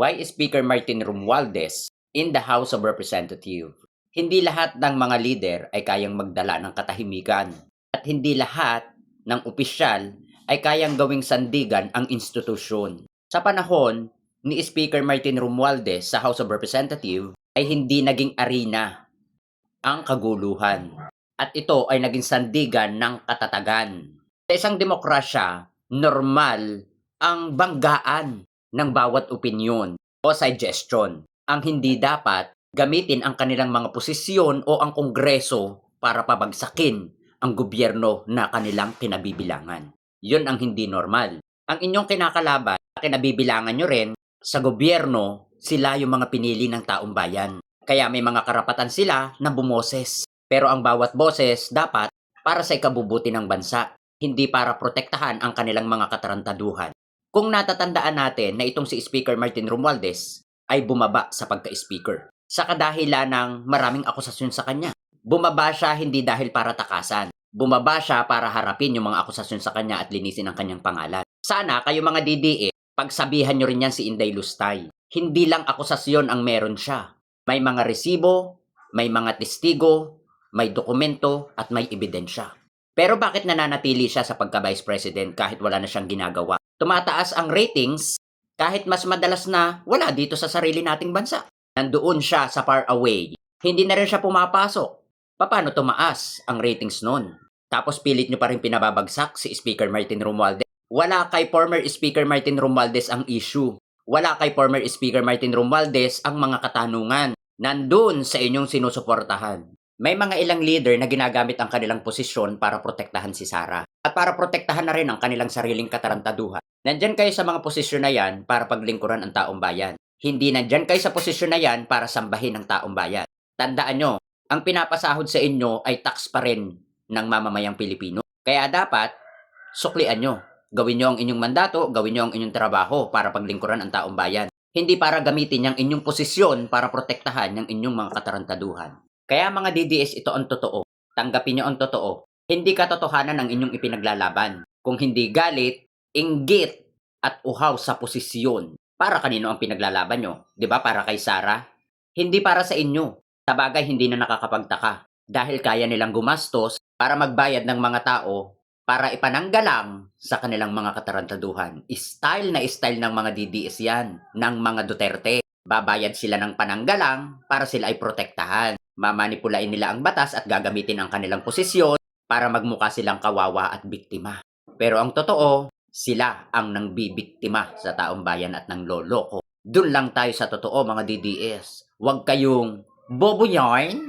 Why is Speaker Martin Romualdez in the House of Representatives? Hindi lahat ng mga leader ay kayang magdala ng katahimikan at hindi lahat ng opisyal ay kayang gawing sandigan ang institusyon. Sa panahon ni Speaker Martin Romualdez sa House of Representatives ay hindi naging arena ang kaguluhan at ito ay naging sandigan ng katatagan. Sa isang demokrasya, normal ang banggaan ng bawat opinyon o suggestion. Ang hindi dapat gamitin ang kanilang mga posisyon o ang kongreso para pabagsakin ang gobyerno na kanilang kinabibilangan. Yun ang hindi normal. Ang inyong kinakalaban, kinabibilangan nyo rin sa gobyerno, sila yung mga pinili ng taong bayan. Kaya may mga karapatan sila na bumoses. Pero ang bawat boses dapat para sa ikabubuti ng bansa, hindi para protektahan ang kanilang mga katarantaduhan. Kung natatandaan natin na itong si Speaker Martin Romualdez ay bumaba sa pagka-speaker sa kadahilan ng maraming akusasyon sa kanya. Bumaba siya hindi dahil para takasan. Bumaba siya para harapin yung mga akusasyon sa kanya at linisin ang kanyang pangalan. Sana kayo mga DDE, pagsabihan nyo rin yan si Inday Lustay. Hindi lang akusasyon ang meron siya. May mga resibo, may mga testigo, may dokumento at may ebidensya. Pero bakit nananatili siya sa pagka-Vice President kahit wala na siyang ginagawa? Tumataas ang ratings kahit mas madalas na wala dito sa sarili nating bansa. Nandoon siya sa far away. Hindi na rin siya pumapasok. Paano tumaas ang ratings nun? Tapos pilit nyo pa rin pinababagsak si Speaker Martin Romualdez. Wala kay former Speaker Martin Romualdez ang issue. Wala kay former Speaker Martin Romualdez ang mga katanungan. Nandun sa inyong sinusuportahan. May mga ilang leader na ginagamit ang kanilang posisyon para protektahan si Sara. At para protektahan na rin ang kanilang sariling katarantaduhan. Nandyan kayo sa mga posisyon na yan para paglingkuran ang taong bayan. Hindi nandyan kayo sa posisyon na yan para sambahin ang taong bayan. Tandaan nyo, ang pinapasahod sa inyo ay tax pa rin ng mamamayang Pilipino. Kaya dapat, suklian nyo. Gawin nyo ang inyong mandato, gawin nyo ang inyong trabaho para paglingkuran ang taong bayan. Hindi para gamitin yung inyong posisyon para protektahan yung inyong mga katarantaduhan. Kaya mga DDS, ito ang totoo. Tanggapin nyo ang totoo. Hindi katotohanan ang inyong ipinaglalaban. Kung hindi galit, inggit at uhaw sa posisyon. Para kanino ang pinaglalaban nyo? Diba para kay Sara? Hindi para sa inyo. Sa bagay, hindi na nakakapagtaka. Dahil kaya nilang gumastos para magbayad ng mga tao para ipananggalang sa kanilang mga katarantaduhan. Style na style ng mga DDS yan, ng mga Duterte. Babayad sila ng pananggalang para sila ay protektahan. Mamanipulain nila ang batas at gagamitin ang kanilang posisyon para magmukha silang kawawa at biktima. Pero ang totoo, sila ang nangbibiktima sa taong bayan at nang loloko. Doon lang tayo sa totoo mga DDS. Huwag kayong bobo yarn.